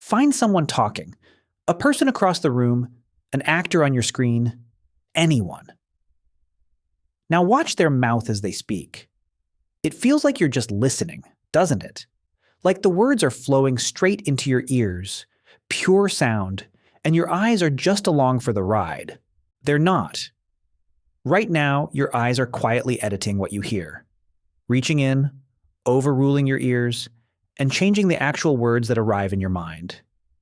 Find someone talking, a person across the room, an actor on your screen, anyone. Now watch their mouth as they speak. It feels like you're just listening, doesn't it? Like the words are flowing straight into your ears, pure sound, and your eyes are just along for the ride. They're not. Right now, your eyes are quietly editing what you hear, reaching in, overruling your ears, and changing the actual words that arrive in your mind.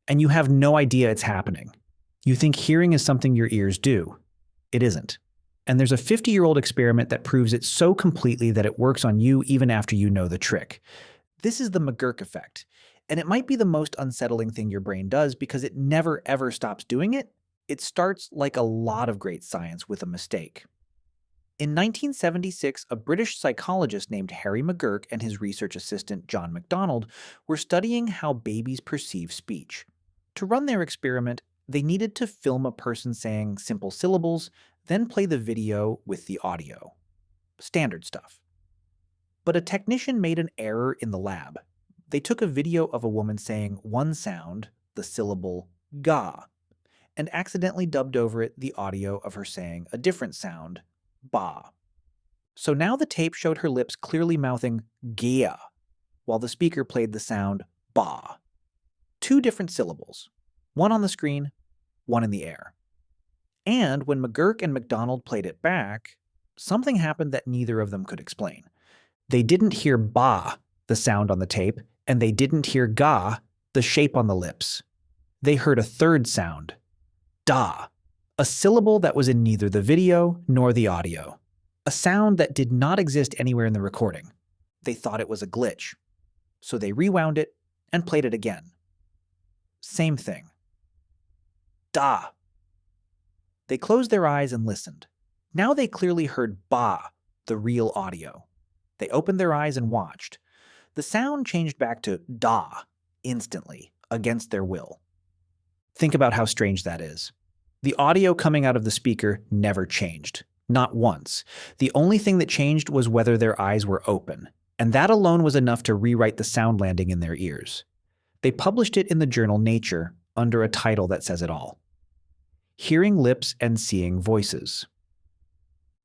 And you have no idea it's happening. You think hearing is something your ears do. It isn't. And there's a 50-year-old experiment that proves it so completely that it works on you even after you know the trick. This is the McGurk Effect, and it might be the most unsettling thing your brain does because it never ever stops doing it. It starts like a lot of great science with a mistake. In 1976, a British psychologist named Harry McGurk and his research assistant John MacDonald were studying how babies perceive speech. To run their experiment, they needed to film a person saying simple syllables, then play the video with the audio. Standard stuff. But a technician made an error in the lab. They took a video of a woman saying one sound, the syllable ga, and accidentally dubbed over it the audio of her saying a different sound, ba. So now the tape showed her lips clearly mouthing gia, while the speaker played the sound ba. Two different syllables, one on the screen, one in the air. And when McGurk and MacDonald played it back, something happened that neither of them could explain. They didn't hear ba, the sound on the tape, and they didn't hear ga, the shape on the lips. They heard a third sound, da, a syllable that was in neither the video nor the audio, a sound that did not exist anywhere in the recording. They thought it was a glitch. So they rewound it and played it again. Same thing. Da. They closed their eyes and listened. Now they clearly heard ba, the real audio. They opened their eyes and watched. The sound changed back to da instantly, against their will. Think about how strange that is. The audio coming out of the speaker never changed. Not once. The only thing that changed was whether their eyes were open, and that alone was enough to rewrite the sound landing in their ears. They published it in the journal Nature under a title that says it all. Hearing Lips and Seeing Voices.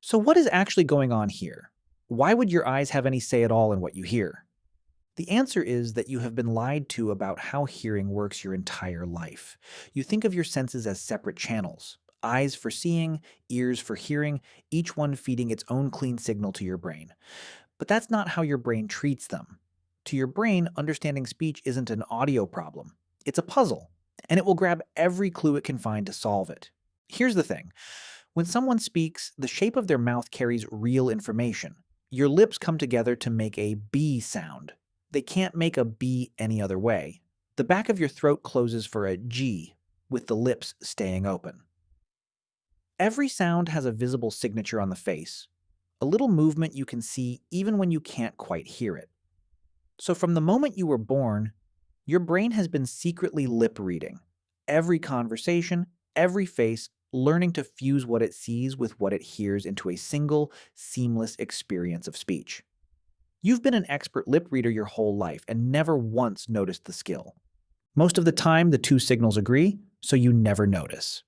So what is actually going on here? Why would your eyes have any say at all in what you hear? The answer is that you have been lied to about how hearing works your entire life. You think of your senses as separate channels, eyes for seeing, ears for hearing, each one feeding its own clean signal to your brain. But that's not how your brain treats them. To your brain, understanding speech isn't an audio problem. It's a puzzle, and it will grab every clue it can find to solve it. Here's the thing. When someone speaks, the shape of their mouth carries real information. Your lips come together to make a B sound. They can't make a B any other way. The back of your throat closes for a G, with the lips staying open. Every sound has a visible signature on the face, a little movement you can see even when you can't quite hear it. So from the moment you were born, your brain has been secretly lip reading every conversation, every face, learning to fuse what it sees with what it hears into a single, seamless experience of speech. You've been an expert lip reader your whole life and never once noticed the skill. Most of the time, the two signals agree, so you never notice.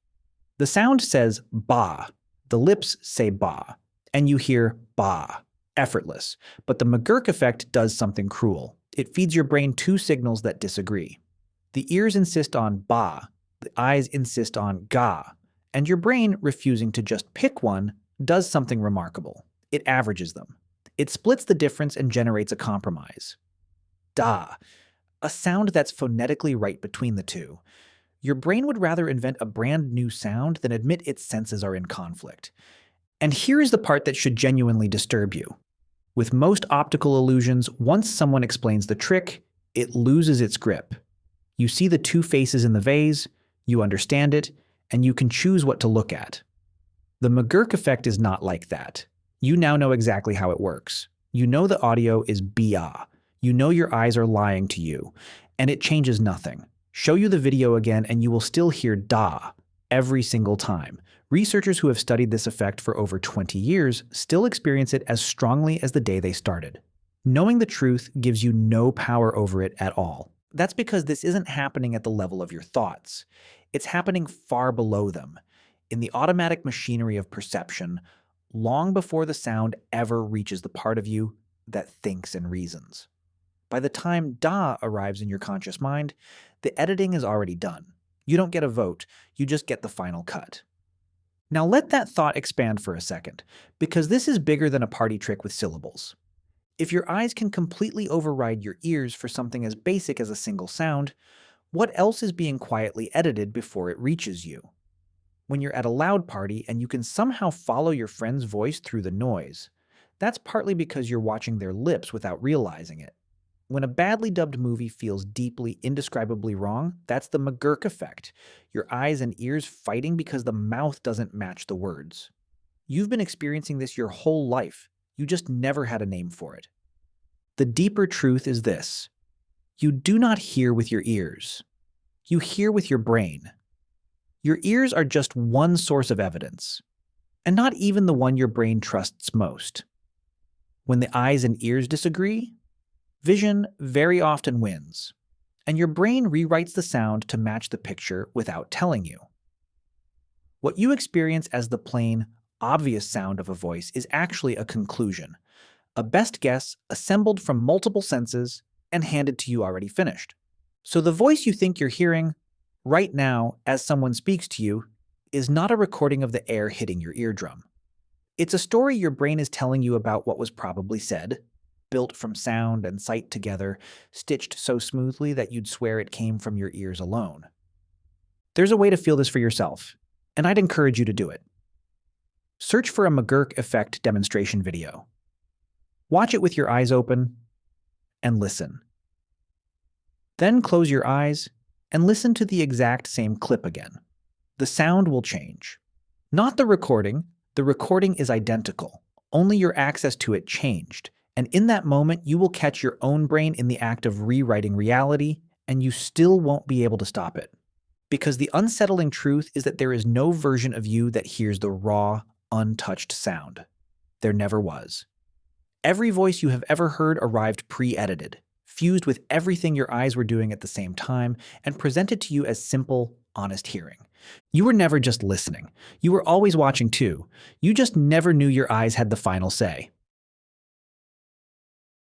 The sound says ba, the lips say ba, and you hear ba, effortless. But the McGurk effect does something cruel. It feeds your brain two signals that disagree. The ears insist on ba, the eyes insist on ga, and your brain, refusing to just pick one, does something remarkable. It averages them. It splits the difference and generates a compromise. Da, a sound that's phonetically right between the two. Your brain would rather invent a brand new sound than admit its senses are in conflict. And here is the part that should genuinely disturb you. With most optical illusions, once someone explains the trick, it loses its grip. You see the two faces in the vase, you understand it, and you can choose what to look at. The McGurk effect is not like that. You now know exactly how it works. You know the audio is bia. You know your eyes are lying to you, and it changes nothing. Show you the video again and you will still hear da every single time. Researchers who have studied this effect for over 20 years still experience it as strongly as the day they started. Knowing the truth gives you no power over it at all. That's because this isn't happening at the level of your thoughts. It's happening far below them, in the automatic machinery of perception, long before the sound ever reaches the part of you that thinks and reasons. By the time da arrives in your conscious mind, the editing is already done. You don't get a vote, you just get the final cut. Now let that thought expand for a second, because this is bigger than a party trick with syllables. If your eyes can completely override your ears for something as basic as a single sound, what else is being quietly edited before it reaches you? When you're at a loud party and you can somehow follow your friend's voice through the noise, that's partly because you're watching their lips without realizing it. When a badly dubbed movie feels deeply, indescribably wrong, that's the McGurk Effect. Your eyes and ears fighting because the mouth doesn't match the words. You've been experiencing this your whole life. You just never had a name for it. The deeper truth is this: you do not hear with your ears. You hear with your brain. Your ears are just one source of evidence, and not even the one your brain trusts most. When the eyes and ears disagree, vision very often wins, and your brain rewrites the sound to match the picture without telling you. What you experience as the plain, obvious sound of a voice is actually a conclusion, a best guess assembled from multiple senses and handed to you already finished. So the voice you think you're hearing right now as someone speaks to you is not a recording of the air hitting your eardrum. It's a story your brain is telling you about what was probably said, built from sound and sight together, stitched so smoothly that you'd swear it came from your ears alone. There's a way to feel this for yourself, and I'd encourage you to do it. Search for a McGurk Effect demonstration video. Watch it with your eyes open and listen. Then close your eyes and listen to the exact same clip again. The sound will change. Not the recording is identical, only your access to it changed. And in that moment, you will catch your own brain in the act of rewriting reality, and you still won't be able to stop it. Because the unsettling truth is that there is no version of you that hears the raw, untouched sound. There never was. Every voice you have ever heard arrived pre-edited, fused with everything your eyes were doing at the same time, and presented to you as simple, honest hearing. You were never just listening. You were always watching too. You just never knew your eyes had the final say.